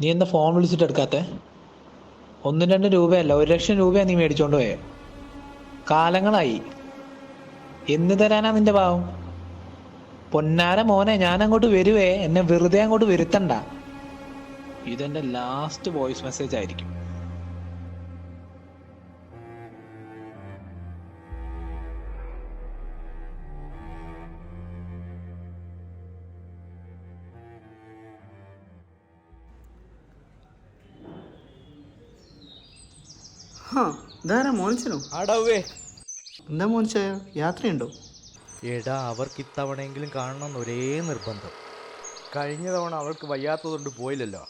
നീ എന്താ ഫോൺ വിളിച്ചിട്ട് എടുക്കാത്തെ? 1-2 രൂപയല്ല, 1 ലക്ഷം രൂപയാണ് നീ മേടിച്ചോണ്ട് പോയെ. കാലങ്ങളായി. എന്ന് തരാനാ നിന്റെ പാവം? പൊന്നാര മോനെ, ഞാൻ അങ്ങോട്ട് വരുവേ, എന്നെ വെറുതെ അങ്ങോട്ട് വരുത്തണ്ട. ഇതെന്റെ ലാസ്റ്റ് വോയിസ് മെസ്സേജ് ആയിരിക്കും. ഇതാരാ മോൻസനോ? അടവേ എന്താ മോൻസായ, യാത്രയുണ്ടോ? എടാ, അവർക്ക് ഇത്തവണയെങ്കിലും കാണണമെന്ന് ഒരേ നിർബന്ധം. കഴിഞ്ഞ തവണ അവൾക്ക് വയ്യാത്തതുകൊണ്ട് പോയില്ലല്ലോ.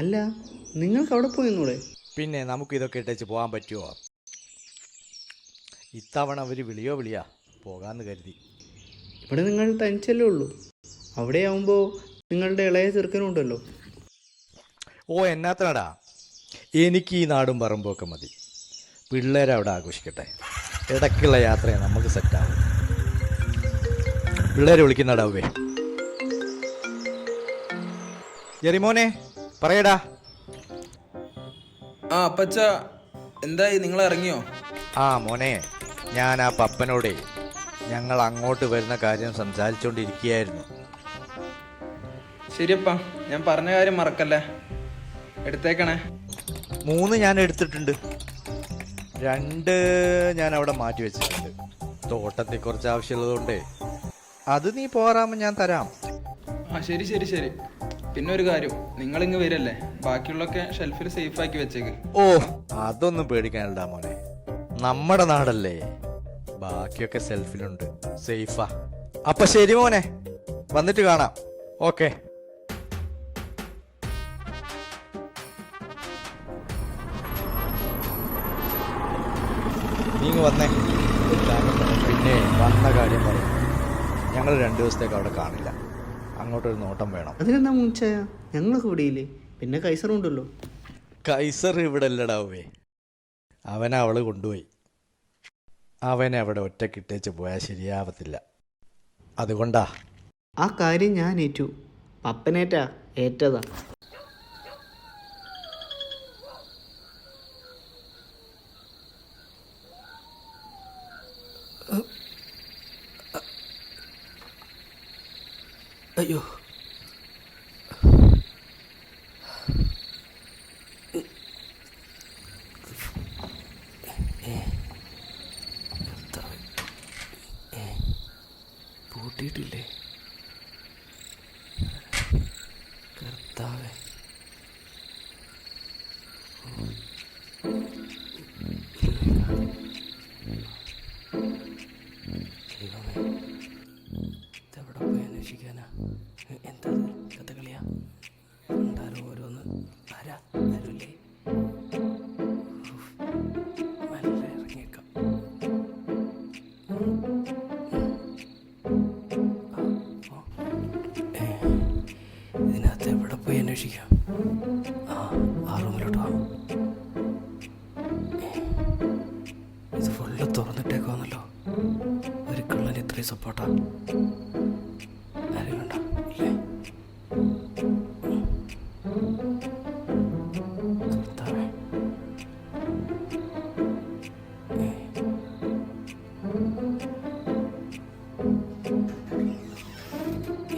അല്ല, നിങ്ങൾക്ക് അവിടെ പോയിന്നൂടെ? പിന്നെ നമുക്ക് ഇതൊക്കെ ഇട്ടേച്ച് പോകാൻ പറ്റുമോ? ഇത്തവണ അവർ വിളിയാ പോകാമെന്ന് കരുതി. ഇവിടെ നിങ്ങൾ തനിച്ചല്ലേ ഉള്ളൂ. അവിടെ ആവുമ്പോൾ നിങ്ങളുടെ ഇളയ ചെറുക്കനുണ്ടല്ലോ. ഓ, എന്നാത്തടാ, എനിക്ക് ഈ നാടും പറമ്പൊക്കെ മതി. പിള്ളേരെ അവിടെ ആഘോഷിക്കട്ടെ. ഇടയ്ക്കുള്ള യാത്രയെ നമുക്ക് സെറ്റാവും. പിള്ളേരെ വിളിക്കുന്നടാവേ. ജെറിമോനെ പറയടാ. ആ അപ്പച്ച, എന്തായി, നിങ്ങൾ ഇറങ്ങിയോ? ആ മോനെ, ഞാൻ ആ പപ്പനോടെ ഞങ്ങൾ അങ്ങോട്ട് വരുന്ന കാര്യം സംസാരിച്ചുകൊണ്ടിരിക്കുകയായിരുന്നു. ശരിയപ്പാ, ഞാൻ പറഞ്ഞ കാര്യം മറക്കല്ലേ, എടുത്തേക്കണേ. 3 ഞാൻ എടുത്തിട്ടുണ്ട്, 2 ഞാൻ അവിടെ മാറ്റി വെച്ചിട്ടുണ്ട്. തോട്ടത്തിൽ കുറച്ച് ആവശ്യമുള്ളതുകൊണ്ട് അത് നീ പോരാകുമ്പോൾ ഞാൻ തരാം. ആ ശരി ശരി ശരി. പിന്നെ ഒരു കാര്യം, നിങ്ങളിങ്ങ് വരല്ലേ, ബാക്കിയുള്ളൊക്കെ ഷെൽഫിൽ സേഫാക്കി വെച്ചേക്ക്. ഓ, അതൊന്നും പേടിക്കാനല്ല മോനെ, നമ്മുടെ നാടല്ലേ, ബാക്കിയൊക്കെ സെൽഫിലുണ്ട്, സേഫാ. അപ്പൊ ശരി മോനെ, വന്നിട്ട് കാണാം. ഓക്കെ. നീങ്ങ് വന്നേ. പിന്നെ വന്ന കാര്യം പറയും, ഞങ്ങൾ 2 ദിവസത്തേക്ക് അവിടെ കാണില്ല. അങ്ങോട്ടൊരു നോട്ടം വേണം. അതിനെന്താ മോൻസായ, ഞങ്ങളൊക്കെ ഇവിടെയില്ലേ, പിന്നെ കൈസറുണ്ടല്ലോ. കൈസർ ഇവിടെ അല്ലടാവേ, അവള് കൊണ്ടുപോയി. അവനെ അവിടെ ഒറ്റക്കിട്ടേച്ച് പോയാൽ ശരിയാവത്തില്ല. അതുകൊണ്ടാ. ആ കാര്യം ഞാൻ ഏറ്റു. പപ്പനേറ്റാ ഏറ്റതാ. അയ്യോ, പൂട്ടിയിട്ടില്ലേ കർത്താവേ? ഇതെവിടെ പോയി അന്വേഷിക്കാനാ? എന്താ കഥകളിയാ? ഉണ്ടാരോ ഓരോന്ന്. ആരുമില്ലേ? നല്ല ഇറങ്ങിയേക്കാം. ഇതിനകത്ത് എവിടെ പോയി അന്വേഷിക്കാം? ആ റൂമിലോട്ട് വാ. ഇത് ഫുള്ള് തുറന്നിട്ടേക്കാന്നല്ലോ. ഒരു കള്ളന് ഇത്രയും സപ്പോർട്ടാ. ആരും വേണ്ട ഇല്ലേ? കർത്താവേ,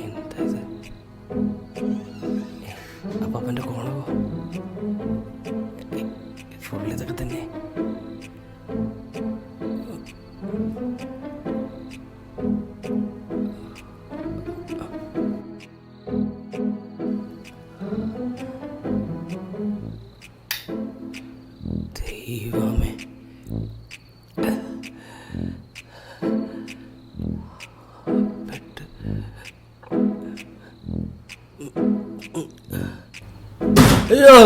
എന്താ ഇത്? അപ്പൻ്റെ കോണവോ? ഫുൾ ഇതൊക്കെ തന്നെ. ദൈവമേ, പെട്ട്. അയ്യോ,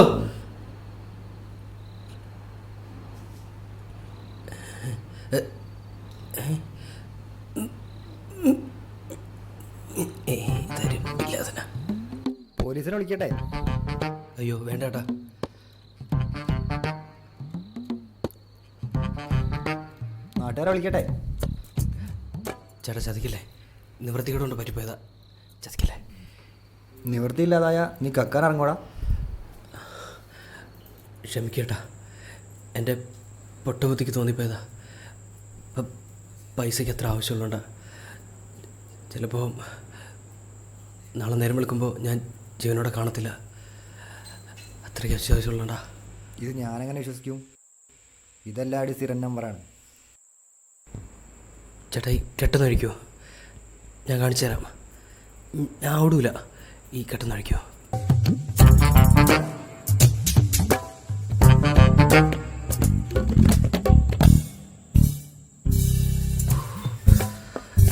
പോലീസിനെ വിളിക്കട്ടെ? അയ്യോ വേണ്ട ചേട്ടാ. നാട്ടുകാരെ വിളിക്കട്ടെ? ചേട്ടാ ചതിക്കില്ലേ, നിവൃത്തികേടുകൊണ്ട് പറ്റിപ്പോയതാ, ചതിക്കില്ലേ. നിവൃത്തിയില്ലാതായ നീ കക്കാൻ ഇറങ്ങോടാ. ക്ഷമിക്കേട്ടാ, എൻ്റെ പൊട്ടബുദ്ധിക്ക് തോന്നിപ്പോയതാ. പൈസയ്ക്ക് എത്ര ആവശ്യമുള്ളതുകൊണ്ടാ. ചിലപ്പോൾ നാളെ നേരം വിളിക്കുമ്പോൾ ഞാൻ ജീവനോടെ കാണത്തില്ല. അത്രയ്ക്ക് അത്യാവശ്യമുള്ളതാ. ഇത് ഞാനെങ്ങനെ വിശ്വസിക്കും? ഇതെല്ലാം അടി സ്ഥിരം നമ്പറാണ്. ചേട്ടാ, ഈ കെട്ടെന്ന് കഴിക്കുമോ? ഞാൻ കാണിച്ചു തരാം. ഞാൻ ഓടൂല. ഈ കെട്ടെന്ന് കഴിക്കുമോ?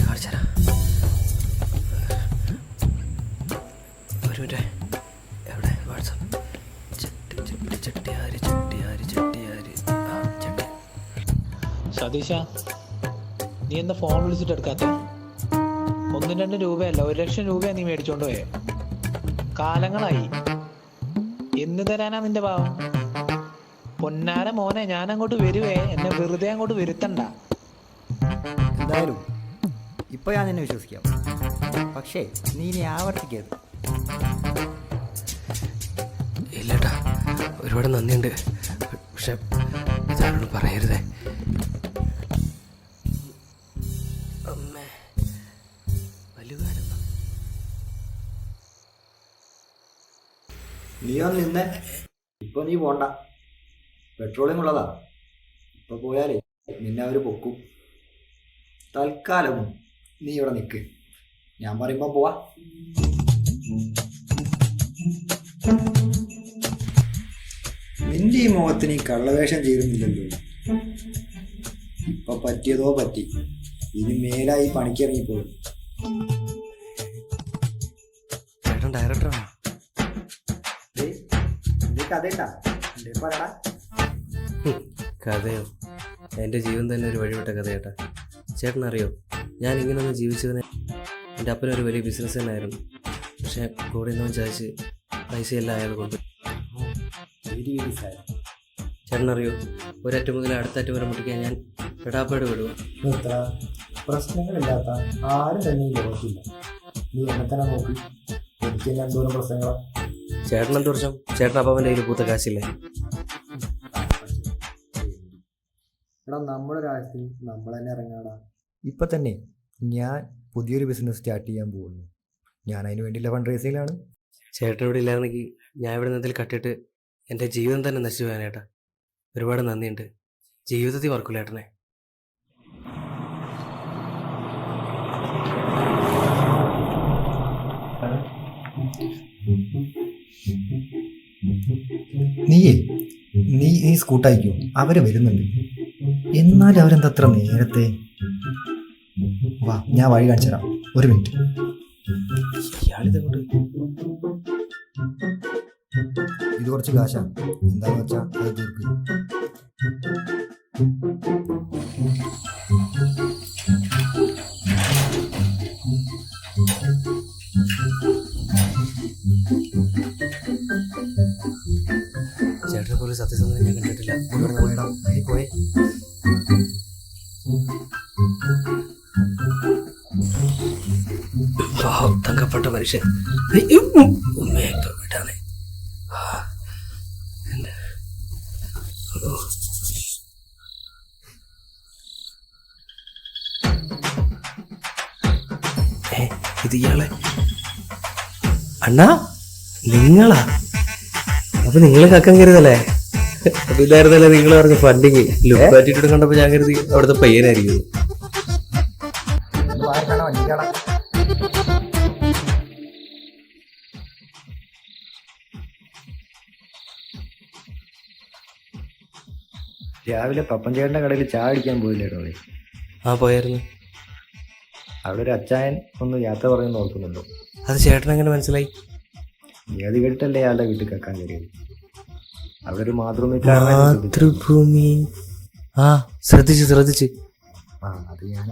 കാണിച്ചു തരാം. ഒരു മിനിറ്റ്. എവിടെ വാട്സാപ്പ്? ചട്ടിയാര് ചട്ടിയാര് ചട്ടിയാര് ചട്ടി. സതീശ, നീ എന്താ ഫോൺ വിളിച്ചിട്ട് എടുക്കാത്ത? 1-2 രൂപയല്ല, 1 ലക്ഷം രൂപയാണ് നീ മേടിച്ചോണ്ട് പോയേ. കാലങ്ങളായി. എന്ന് തരാനാ നിന്റെ ഭാവം? പൊന്നാര മോനെ, ഞാൻ അങ്ങോട്ട് വരുവേ, എന്നെ വെറുതെ അങ്ങോട്ട് വരുത്തണ്ട. എന്തായാലും ഇപ്പോൾ ഞാൻ നിന്നെ വിശ്വസിക്കാം. പക്ഷേ നീ ഇനി ആവർത്തിക്കരുത്. ഇല്ലേട്ടാ, ഒരുപാട് നന്ദിയുണ്ട്. പക്ഷെ ഇതാരോട് പറയരുതേ. അമ്മേ, വലുകാരം. നീ ഒന്ന് നിന്നെ. ഇപ്പോൾ നീ പോണ്ട. പെട്രോളിയം ഉള്ളതാ. ഇപ്പോൾ പോയാലേ നിന്നെ അവർ പൊക്കും. തൽക്കാലം നീ ഇവിടെ നിൽക്ക്. ഞാൻ പറയുമ്പോൾ പോവാ. നിന്റെ ഈ മുഖത്തിന് ഈ കള്ളവേഷം ചേരുന്നില്ലല്ലോ. ഇപ്പൊ പറ്റിയതോ പറ്റി. ഇനി മേലായി പണിക്കിറങ്ങിപ്പോഴും. ചേട്ടൻ ഡയറക്ടറാണോ? കഥയുണ്ടാ പറയടാ. കഥയോ? എൻ്റെ ജീവൻ തന്നെ ഒരു വഴിവിട്ട കഥ ചേട്ടാ. ചേട്ടനറിയോ, ഞാൻ ഇങ്ങനൊന്ന് ജീവിച്ചതിന് എൻ്റെ അപ്പനൊരു വലിയ ബിസിനസ് തന്നെയായിരുന്നു. പക്ഷേ കൂടെ നിന്നവൻ ചായച്ച് പൈസയെല്ലാം അയാൾ കൊണ്ട്. ചേട്ടനറിയോ, ഒരറ്റം മുതൽ അടുത്ത അറ്റം വരെ മുട്ടിക്കാൻ ഞാൻ പെടാപ്പാട് വിടുക. പ്രശ്നങ്ങളില്ലാത്ത ആരും തന്നെ ഈ ലോകത്തില്ല. നീ എന്നെ തന്നെ നോക്കി. എനിക്ക് തന്നെ എന്തോരം പ്രശ്നങ്ങളാ. ചേട്ടനെന്ത് വർഷം? ചേട്ടൻ അപ്പാവൻ്റെ കയ്യിൽ പൂത്ത കാശില്ലേ? എടാ, നമ്മുടെ രാജ്യത്തിൽ നമ്മൾ തന്നെ ഇറങ്ങാടാ. ഇപ്പം തന്നെ ഞാൻ പുതിയൊരു ബിസിനസ് സ്റ്റാർട്ട് ചെയ്യാൻ പോകുന്നു. ഞാൻ അതിന് വേണ്ടിയുള്ള ഫണ്ട് റേസിങ്ങിലാണ്. ചേട്ടൻ ഇവിടെ ഇല്ലായിരുന്നെങ്കിൽ ഞാൻ ഇവിടെ നിന്നതിൽ കട്ടിട്ട് എൻ്റെ ജീവിതം തന്നെ നശിച്ചു പോകാനേട്ടാ. ഒരുപാട് നന്ദിയുണ്ട്. ജീവിതത്തിൽ മറക്കൂല ഏട്ടനെ. നീ സ്കൂട്ടായിക്കോ. അവര് വരുന്നുണ്ട്. എന്നാലും അവരെന്താ അത്ര നേരത്തെ? വാ, ഞാൻ വഴി കാണിച്ചു തരാം. ഒരു മിനിറ്റ്. ഇത് കുറച്ച് കാശാ. എന്താന്ന് വെച്ചാ അത് തീർക്ക്. ചേട്ടനെ പോലെ സത്യസന്ധനെ ഞാൻ കണ്ടിട്ടില്ല. പോയടാ, പോയേ. തങ്കപ്പെട്ട മനുഷ്യൻ. വിടാനെ ഇത് ഇയാളെ അണ്ണാ, നിങ്ങളാ? അപ്പൊ നിങ്ങളെ കക്കാൻ കരുതല്ലേ? അപ്പൊ ഇതായിരുന്നല്ലേ നിങ്ങൾ പറഞ്ഞ ഫണ്ടിങ്. ലുക്ക് ആറ്റിറ്റ്യൂഡ് കണ്ടപ്പോ ഞാൻ കരുതി അവിടുത്തെ പയ്യനായിരിക്കും. രാവിലെ പപ്പൻ ചേട്ടൻ്റെ കടയിൽ ചായ അടിക്കാൻ പോയില്ലേട്ടോ? ആ, പോയായിരുന്നു. അവിടെ ഒരു അച്ചായൻ ഒന്ന് യാത്ര പറയുന്ന ഓർക്കുന്നുണ്ടോ? അത് ചേട്ടൻ എങ്ങനെ മനസ്സിലായി? ഏത് കേട്ടല്ലേ അയാളുടെ വീട്ടിൽ കക്കാൻ കയറിയത്? അവിടെ ഒരു മാതൃഭൂമി. ആ, ശ്രദ്ധിച്ച് അത് ഞാൻ